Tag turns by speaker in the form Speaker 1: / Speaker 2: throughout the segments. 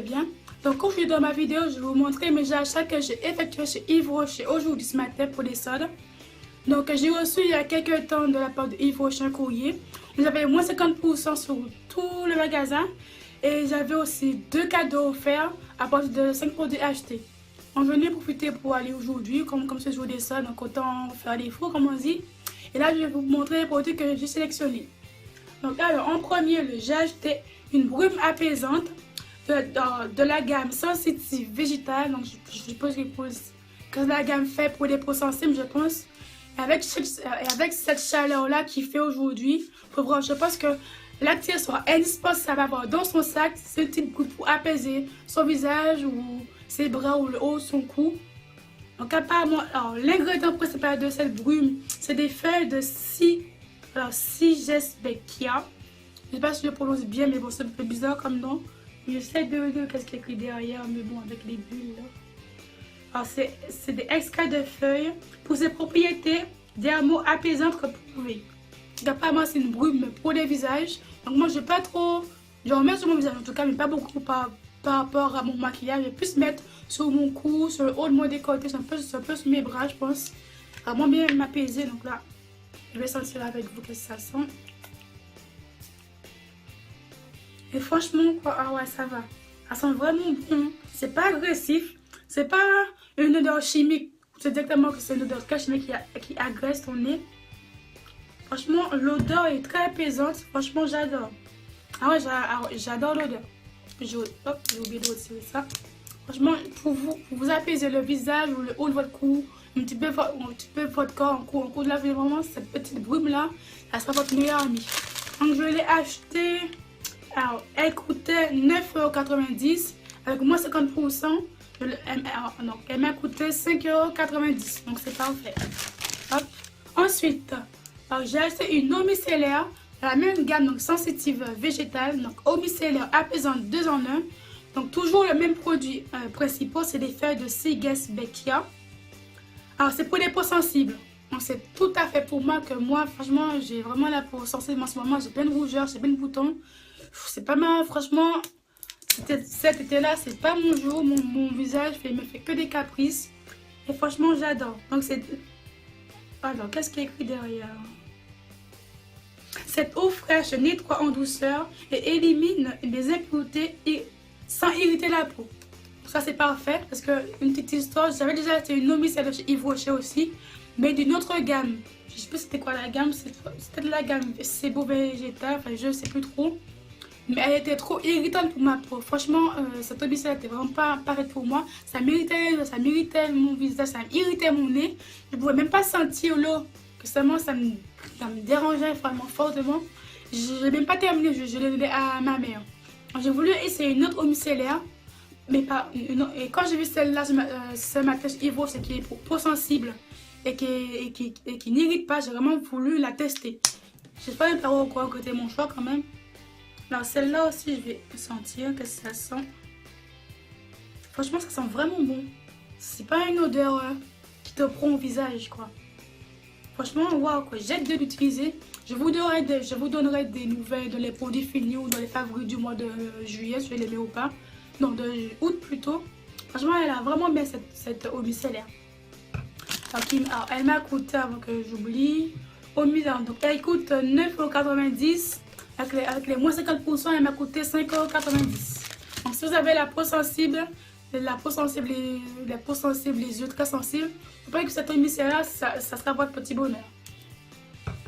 Speaker 1: bien. Donc aujourd'hui dans ma vidéo, je vais vous montrer mes achats que j'ai effectués chez Yves Rocher aujourd'hui ce matin pour les soldes. Donc j'ai reçu il y a quelques temps de la part de Yves Rocher un courrier. J'avais moins 50% sur tout le magasin. Et j'avais aussi 2 cadeaux offerts à partir de 5 produits achetés. Donc je venais profiter pour aller aujourd'hui, comme ce jour des soldes, donc autant faire des fous comme on dit. Et là je vais vous montrer les produits que j'ai sélectionnés. Donc alors en premier lieu, j'ai acheté une brume apaisante de la gamme sensitive végétale. Donc je suppose que la gamme fait pour les peaux sensibles, je pense. Et avec cette chaleur là qu'il fait aujourd'hui, je pense que l'actif sera indispensable à avoir dans son sac. C'est une petite brume pour apaiser son visage ou ses bras ou le haut de son cou. Donc apparemment, l'ingrédient principal de cette brume, c'est des feuilles de Sigesbeckia. Je ne sais pas si je prononce bien, mais bon, c'est un peu bizarre comme nom. J'essaie de lire qu'est-ce qu'il y a écrit derrière, mais bon, avec les bulles là. Alors c'est des extraits de feuilles pour ses propriétés dermo-apaisantes reprouvées. Apparemment, c'est une brume pour les visages. Donc moi, je ne vais pas trop, j'en mets sur mon visage en tout cas, mais pas beaucoup par rapport à mon maquillage. Je vais plus mettre sur mon cou, sur le haut de mon décolleté, un peu sur mes bras, je pense. Vraiment bien m'apaiser. Donc là, je vais sentir avec vous que ça sent. Et franchement, quoi, ah ouais, ça va. Ça sent vraiment bon. C'est pas agressif. C'est pas une odeur chimique. C'est directement que c'est une odeur chimique qui agresse ton nez. Franchement, l'odeur est très apaisante. Franchement, j'adore. Ah ouais, j'adore l'odeur. J'ai oublié de retirer ça. Franchement, pour vous apaiser le visage ou le haut de votre cou, un petit peu votre corps en cours de la vie, vraiment, cette petite brume-là, ça sera votre meilleure amie. Donc, je l'ai acheté. Alors, elle coûtait 9,90 € avec moins 50%. Donc, elle m'a coûté 5,90 €. Donc, c'est parfait. Hop. Ensuite, j'ai acheté une eau micellaire de la même gamme, donc sensitive végétale. Donc, eau micellaire apaisante 2 en 1. Donc, toujours le même produit principal, c'est des feuilles de Sigesbeckia. Alors, c'est pour les peaux sensibles. Donc, c'est tout à fait pour moi que moi, franchement, j'ai vraiment la peau sensible en ce moment. J'ai plein de rougeurs, j'ai plein de boutons. C'est pas mal, franchement. Cet été-là, c'est pas mon jour. Mon visage me fait que des caprices. Et franchement, j'adore. Donc, c'est... Alors, qu'est-ce qui est écrit derrière? Cette eau fraîche nettoie en douceur et élimine les impuretés sans irriter la peau. Ça, c'est parfait parce que, une petite histoire, j'avais déjà acheté une eau micellaire chez Yves Rocher aussi, mais d'une autre gamme. Je sais plus c'était quoi la gamme, c'était de la gamme Sebo végétal, enfin je sais plus trop. Mais elle était trop irritante pour ma peau. Franchement, cette eau micellaire n'était vraiment pas parfaite pour moi. Ça m'irritait mon visage, ça m'irritait mon nez. Je ne pouvais même pas sentir l'eau. Que seulement ça me dérangeait vraiment fortement. Je n'ai même pas terminé, je l'ai donné à ma mère. J'ai voulu essayer une autre eau micellaire. Mais pas une autre. Et quand j'ai vu celle-là, ce matin, Yves Rocher, qui est pour peau sensible et qui n'irrite pas, j'ai vraiment voulu la tester. Je ne sais pas même pas quoi côté mon choix quand même. Alors celle-là aussi, je vais sentir que ça sent. Franchement, ça sent vraiment bon. C'est pas une odeur qui te prend au visage, quoi. Franchement, waouh, quoi. J'ai hâte de l'utiliser. Je vous donnerai des nouvelles de les produits finis ou dans les favoris du mois de juillet, si je les mets ou pas. Non, de août plutôt. Franchement, elle a vraiment bien cette eau micellaire. Alors, elle m'a coûté, avant que j'oublie, eau micellaire. Donc, elle coûte 9,90 €. Avec les moins 50%, elle m'a coûté 5,90 €. Donc, si vous avez la peau sensible, les yeux très sensibles, je pense que cette eau micellaire, ça sera votre petit bonheur.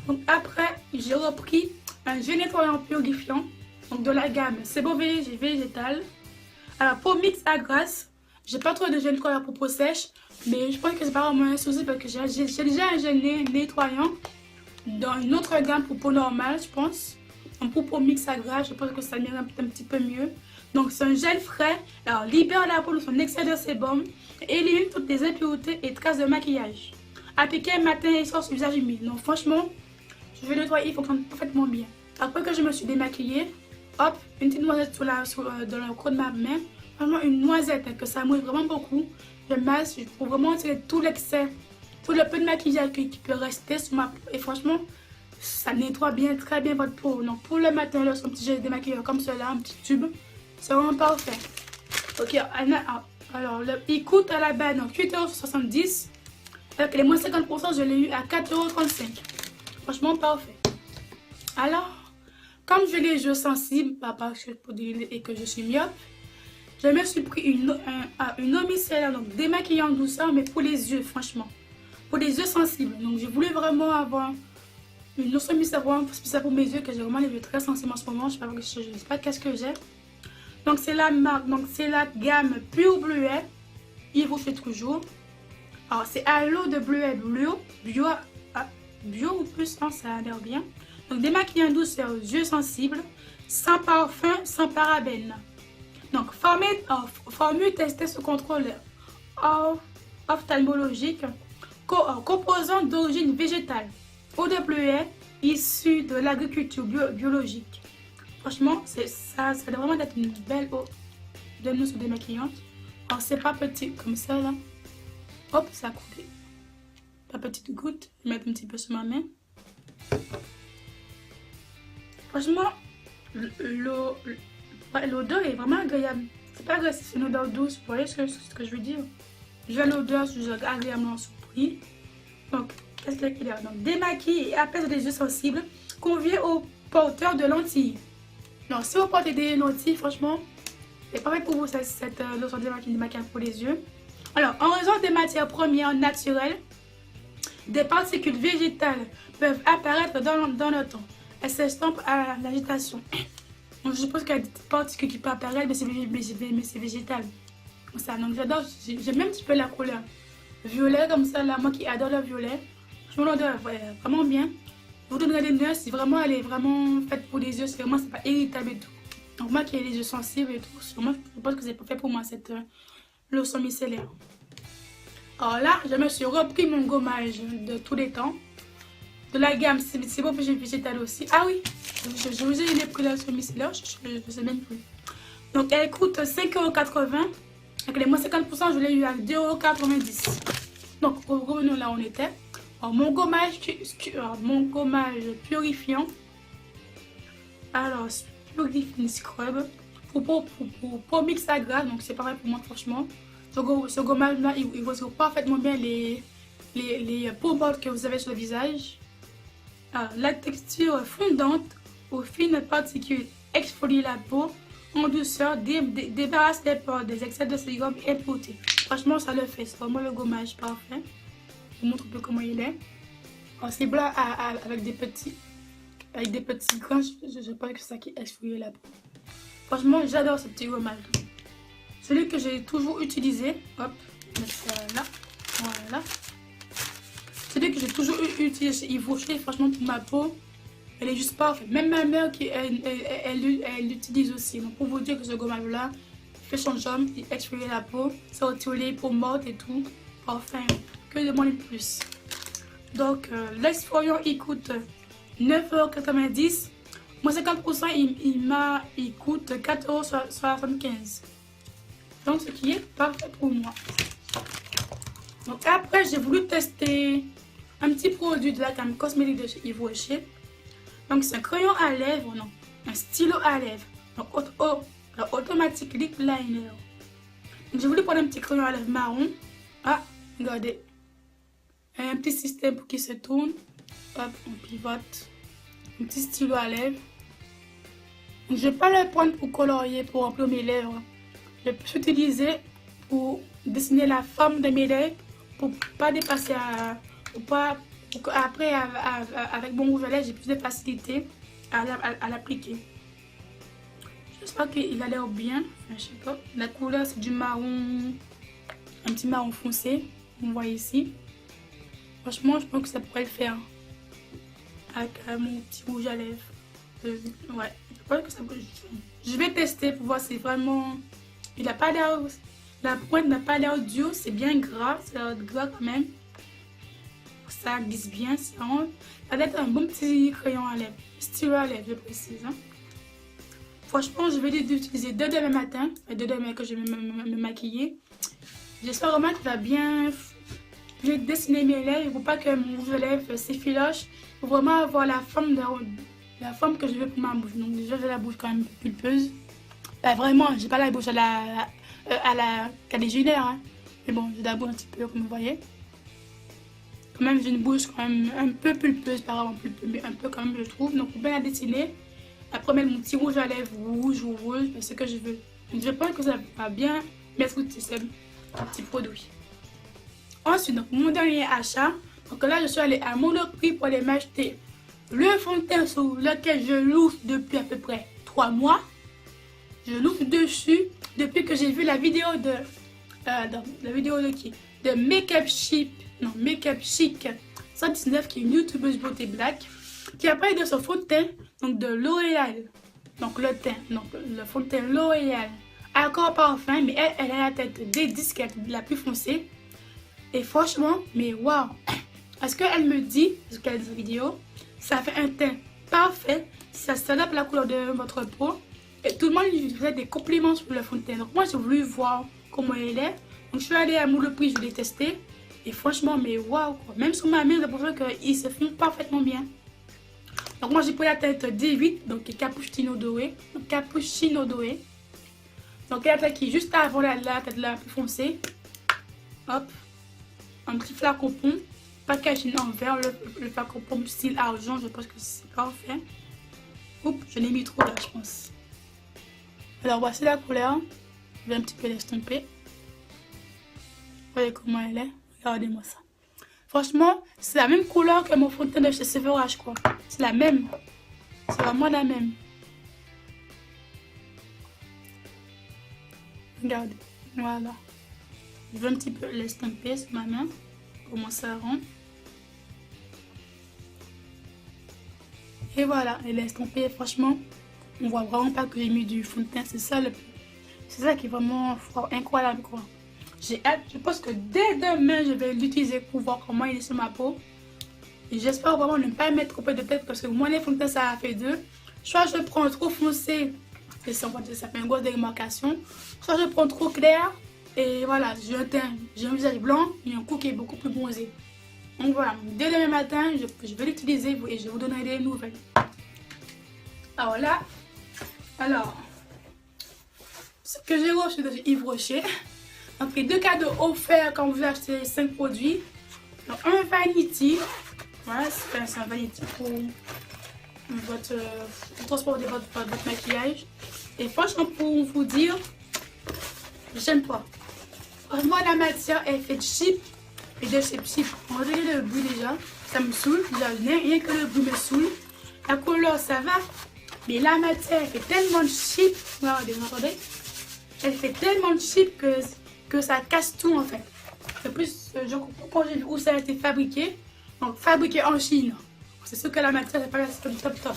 Speaker 1: Donc, après, j'ai repris un gel nettoyant purifiant, donc de la gamme Sebo végétal. Alors, peau mix à grasse, j'ai pas trop de gel nettoyant pour peau sèche, mais je pense que c'est pas vraiment un souci parce que j'ai déjà un gel nettoyant dans une autre gamme pour peau normale, je pense. Pour peau mix à gras, je pense que ça m'irait un petit peu mieux. Donc c'est un gel frais, alors libère la peau de son excès de sébum, et élimine toutes les impuretés et traces de maquillage. Appliqué matin et soir sur le visage humide. Donc franchement, je vais nettoyer, il fonctionne parfaitement bien. Après que je me suis démaquillée, hop, une petite noisette dans le creux de ma main. Vraiment une noisette que ça mouille vraiment beaucoup. Je masse pour vraiment tirer tout l'excès, tout le peu de maquillage qui peut rester sur ma peau. Et franchement, ça nettoie bien, très bien votre peau. Donc pour le matin, là, sur un petit gel démaquillant comme cela, un petit tube, c'est vraiment parfait. Ok, alors il coûte à la base 8,70 €. Avec les moins 50%, je l'ai eu à 4,35 €. Franchement, parfait. Alors, comme je les yeux sensibles, et que je suis myope, je me suis pris une eau micellaire, donc démaquillant en douceur, mais pour les yeux, franchement. Pour les yeux sensibles. Donc, je voulais vraiment avoir une lotion micellaire spéciale pour mes yeux, que j'ai vraiment les yeux très sensibles en ce moment. Je ne sais pas qu'est-ce que j'ai. Donc, c'est la marque, donc c'est la gamme Pure Bleuet. Il vous fait toujours. Alors, c'est à l'eau de bleuet bio ou plus, hein, ça a l'air bien. Donc, démaquillant en douceur aux yeux sensibles, sans parfum, sans parabènes. Donc, formule testée sous contrôle ophtalmologique, composant d'origine végétale, eau de bleuet issue de l'agriculture biologique. Franchement, ça doit vraiment être une belle eau de mousse démaquillante. Alors, c'est pas petit comme ça, là. Hop, ça a coulé. Pas petite goutte, je vais mettre un petit peu sur ma main. Franchement, l'odeur est vraiment agréable. C'est pas agressif, c'est une odeur douce. Vous voyez ce que je veux dire? J'ai l'odeur, je suis agréablement surpris. Donc, qu'est-ce qu'il y a? Donc, démaquille et apaise les yeux sensibles. Convient aux porteurs de lentilles. Donc, si vous portez des lentilles, franchement, c'est parfait pour vous cette lotion démaquillante pour les yeux. Alors, en raison des matières premières naturelles, des particules végétales peuvent apparaître dans le temps. Elles s'estompent à l'agitation. Donc, je suppose qu'il y a des particules qui peuvent apparaître, mais c'est végétal. Comme ça. Donc, j'adore. J'aime même un petit peu la couleur violet comme ça. Là, moi qui adore le violet. Je me l'adore vraiment bien. Vous donnerez des nœuds si vraiment elle est vraiment faite pour les yeux. C'est vraiment, c'est pas irritable et tout. Donc, moi qui ai les yeux sensibles et tout, moi, je pense que c'est pas fait pour moi cette lotion micellaire. Alors là, je me suis repris mon gommage de tous les temps. De la gamme, c'est bon, j'ai végétal aussi. Ah oui, je vous ai dit les prix de la lotion micellaire, je ne sais même plus. Donc elle coûte 5,80 €. Avec les moins 50%, je l'ai eu à 2,90 €. Donc revenons là où on était. Alors, mon gommage purifiant. Alors, Purifying Scrub. Pour mix à gras, donc c'est pareil pour moi franchement. Ce gommage là, il retire parfaitement bien les peaux mortes que vous avez sur le visage. Alors, la texture fondante aux fines particules exfolie la peau en douceur, débarrasse les pores des excès de sérum et impuretés. Franchement, ça le fait. C'est vraiment le gommage parfait. Je vous montre un peu comment il est. C'est blanc avec des petits grains. Je pense que c'est ça qui exfolie la peau. Franchement, j'adore ce petit gommage. Celui que j'ai toujours utilisé. Hop, mettre ça là. Voilà. Celui que j'ai toujours utilisé chez Yves Rocher, franchement, pour ma peau, elle est juste parfaite. Même ma mère, elle l'utilise aussi. Donc, pour vous dire que ce gommage-là, fait son job, il exfolie la peau, ça retire les peaux mortes et tout. Enfin, que demander de plus? Donc, l'exfoliant, il coûte 9,90 €. Moi, 50%, il coûte 4,75 €. Donc, ce qui est parfait pour moi. Donc, après, j'ai voulu tester un petit produit de la gamme cosmétique de chez Yves Rocher. Donc, c'est un crayon à lèvres, non, un stylo à lèvres. Donc, automatique lip liner. Donc, j'ai voulu prendre un petit crayon à lèvres marron. Ah, regardez. Un petit système pour qu'il se tourne. Hop, on pivote. Un petit stylo à lèvres. Donc, je ne vais pas le prendre pour colorier, pour remplir mes lèvres. Je peux l'utiliser pour dessiner la forme de mes lèvres, pour pas dépasser après avec mon rouge à lèvres, j'ai plus de facilité à l'appliquer. J'espère qu'il a l'air bien. Enfin, je sais pas. La couleur c'est du marron, un petit marron foncé. Vous voyez ici. Franchement, je pense que ça pourrait le faire avec mon petit rouge à lèvres. Ouais, je pense que ça peut. Je vais tester pour voir si vraiment. Il n'a pas l'air. La pointe n'a pas l'air dure, c'est bien gras, c'est gras quand même. Ça glisse bien, ça va être un bon petit crayon à lèvres, stylo à lèvres, je précise. Hein. Franchement, je vais l'utiliser dès demain matin, dès demain que je vais me maquiller. J'espère vraiment qu'il va bien dessiner mes lèvres pour pas que mon rouge à lèvres s'effiloche, pour vraiment avoir la forme que je veux pour ma bouche. Donc déjà j'ai la bouche quand même pulpeuse. Bah, vraiment, j'ai pas la bouche à la caliginaire, hein. Mais bon, j'ai la bouche un petit peu, comme vous voyez. Quand même, j'ai une bouche quand même un peu pulpeuse, pas vraiment pulpeuse, mais un peu quand même, je trouve. Donc, pour bien la dessiner, après mettre mon petit rouge à lèvres, rouge ou rouge, c'est ce que je veux. Donc, je pense que ça va bien mettre ce petit produit. Ensuite, donc, mon dernier achat. Donc là, je suis allée à Monoprix pour aller m'acheter le fond de teint sur lequel je louche depuis à peu près 3 mois. Je louche dessus depuis que j'ai vu la vidéo de... la vidéo de qui? De Make-up Chic. Non, Make-up Chic 119, qui est une youtubeuse beauté black, qui a parlé de son fond de teint, donc de L'Oréal. Donc le teint, donc le fond de teint L'Oréal. Encore parfum, mais elle a la tête des disques la plus foncée. Et franchement, mais waouh! Parce qu'elle me dit, parce qu'elle a des vidéos, ça fait un teint parfait, ça s'adapte à la couleur de votre peau. Et tout le monde lui faisait des compliments sur le fond de teint. Donc moi, j'ai voulu voir comment elle est. Donc je suis allée à Monoprix, je l'ai testé. Et franchement, mais waouh! Même sur ma main, j'ai l'impression qu'ils se font parfaitement bien. Donc moi, j'ai pris la tête D8, donc cappuccino doré. Donc cappuccino doré. Donc la tête qui est juste avant la tête la plus foncée. Hop. Un petit flacon pomme. Packaging en verre, le flacon pomme style argent, je pense que c'est parfait. Oups, je l'ai mis trop là, je pense. Alors voici la couleur. Je vais un petit peu l'estomper. Voyez comment elle est. Regardez-moi ça. Franchement, c'est la même couleur que mon fond de teint de chez Sephora, quoi. C'est la même. C'est vraiment la même. Regardez. Voilà. Je vais un petit peu l'estomper sur ma main. Comment ça rend. Et voilà, elle est estampée. Franchement, on voit vraiment pas que j'ai mis du fond de teint. C'est ça qui est vraiment incroyable, quoi. J'ai hâte. Je pense que dès demain, je vais l'utiliser pour voir comment il est sur ma peau. Et j'espère vraiment ne pas mettre trop peu de tête, parce que moi, les fonds de teint, ça a fait deux. Soit je prends trop foncé, et ça fait une grosse démarcation. Soit je prends trop clair. Et voilà, j'ai un visage blanc et un cou qui est beaucoup plus bronzé. Donc voilà, dès demain matin, je vais l'utiliser et je vous donnerai des nouvelles. Alors là, ce que j'ai reçu de Yves Rocher. On a pris 2 cadeaux offerts quand vous achetez 5 produits. Donc un vanity, voilà, c'est un vanity pour transporter votre maquillage. Et franchement, pour vous dire, j'aime pas. Franchement, la matière est faite cheap et de chez cheap. On va regarder le bruit déjà, ça me saoule. Déjà, rien que le bruit me saoule. La couleur, ça va, mais la matière elle fait tellement cheap. Regardez, vous entendez? Elle fait tellement cheap que ça casse tout en fait. En plus, je comprends quand j'ai vu où ça a été fabriqué. Donc, fabriqué en Chine. C'est sûr que la matière n'est pas top.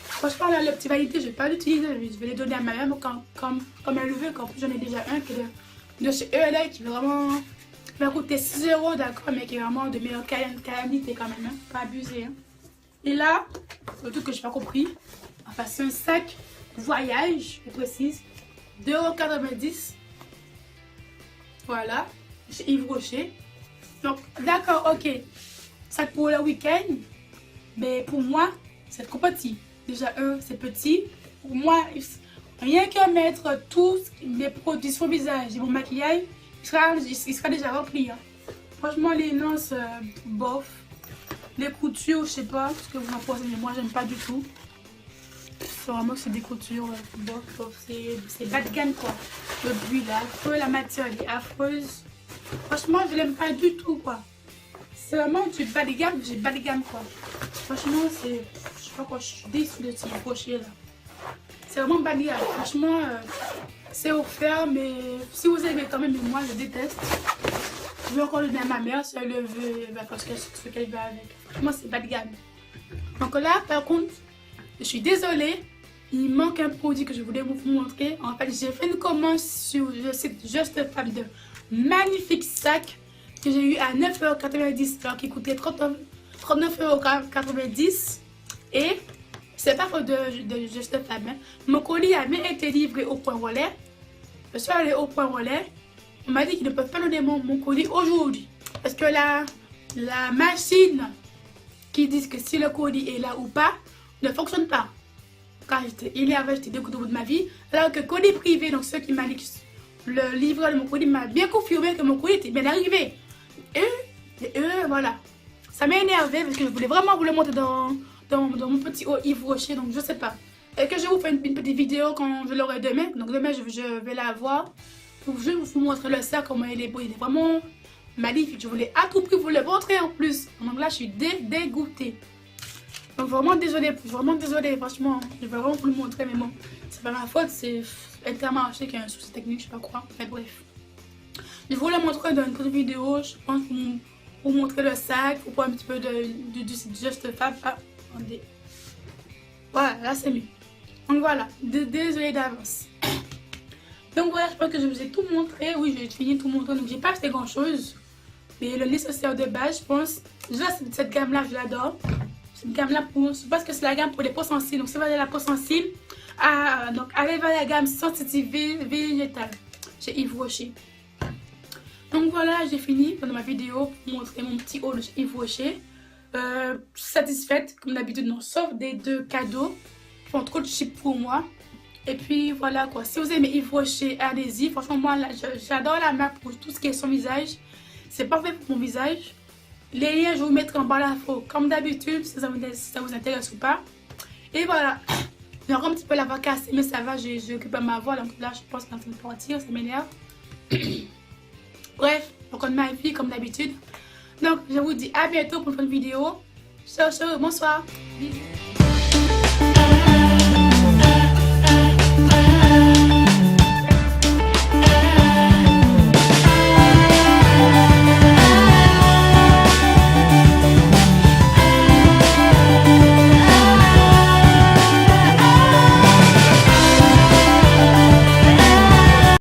Speaker 1: Franchement, là, le petit vanité, je ne vais pas l'utiliser. Je vais les donner à ma mère comme elle le veut. En plus, j'en ai déjà un qui est de chez ELA qui va coûter 6 €, d'accord, mais qui est vraiment de meilleure qualité quand même. Hein, pas abusé. Hein. Et là, le truc que je n'ai pas compris, enfin, c'est un sac voyage, je précise, 2,90 €. Voilà, chez Yves Rocher. Donc, d'accord, ok, sac pour le week-end, mais pour moi, c'est trop petit. Déjà, c'est petit. Pour moi, rien qu'à mettre tous les produits sur le visage et mon maquillage, il sera déjà rempli. Hein. Franchement, les lances, bof. Les coutures, je sais pas ce que vous en pensez, mais moi, j'aime pas du tout. C'est vraiment c'est des coutures, bof. C'est bas de gamme, quoi. Le bruit là, la matière elle est affreuse. Franchement, je l'aime pas du tout, quoi. C'est vraiment du bas de gamme, j'ai bas de gamme, quoi. Franchement, c'est... Je sais pas quoi, je suis déçue de ce crochet là. C'est vraiment bas de gamme. Franchement, c'est offert, mais si vous aimez quand même, mais moi, je déteste. Je vais encore le donner à ma mère, si elle le veut, elle va faire ce qu'elle veut avec. Franchement, c'est bas de gamme. Donc là, par contre, je suis désolée. Il manque un produit que je voulais vous montrer. En fait, j'ai fait une commande sur le site Just Femme de magnifiques sacs que j'ai eu à 9,90 €, alors qui coûtait 39,90 €. Et c'est pas faute de Just Femme. Hein. Mon colis a bien été livré au point relais. Je suis allée au point relais. On m'a dit qu'ils ne peuvent pas donner mon colis aujourd'hui. Parce que la machine qui dit que si le colis est là ou pas ne fonctionne pas. Quand j'étais énervée, j'étais dégoûtée au bout de ma vie. Alors que colis privé, donc ceux qui m'a dit que le livreur de mon colis m'a bien confirmé que mon colis était bien arrivé. Et voilà. Ça m'a énervé parce que je voulais vraiment vous le montrer dans mon petit haut Yves Rocher, donc je sais pas. Et que je vous fais une petite vidéo quand je l'aurai demain. Donc demain, je vais la voir. Je vais vous montrer le sac, comment il est beau. Il est vraiment magnifique. Je voulais à tout prix vous le montrer en plus. Donc là, je suis dégoûtée. Donc vraiment désolée, franchement. Je vais vraiment vous le montrer, mais bon, c'est pas ma faute. C'est Intermarché qui a un souci technique, je sais pas quoi. Mais bref. Je vous le montrerai dans une autre vidéo. Je pense pour vous montrer le sac, pour voir un petit peu du Just Fab. Ah, attendez. Voilà, là c'est mieux. Donc voilà, désolée d'avance. Donc voilà, je pense que je vous ai tout montré. Oui, j'ai fini de tout montrer. Donc j'ai pas acheté grand chose. Mais le nécessaire de base, je pense. Déjà, cette gamme-là, je l'adore. Cette gamme-là, je pense que c'est la gamme pour les peaux sensibles. Donc si vous avez la peau sensible, donc allez vers la gamme sensitive végétale chez Yves Rocher. Donc voilà, j'ai fini pendant ma vidéo pour vous montrer mon petit haul de chez Yves Rocher. Satisfaite comme d'habitude, non, sauf des 2 cadeaux qui font trop de cheap pour moi. Et puis voilà quoi, si vous aimez Yves Rocher, allez-y. Franchement, moi j'adore la marque pour tout ce qui est son visage. C'est parfait pour mon visage. Les liens, je vous mettrai en bas l'info comme d'habitude, si ça vous intéresse ou pas. Et voilà, j'ai encore un petit peu la voix cassée, mais ça va, j'ai occupé ma voix. Donc là, je pense qu'elle est en train de partir, ça m'énerve. Bref, encore de ma vie comme d'habitude. Donc, je vous dis à bientôt pour une prochaine vidéo. Ciao, ciao, bonsoir. Bisous.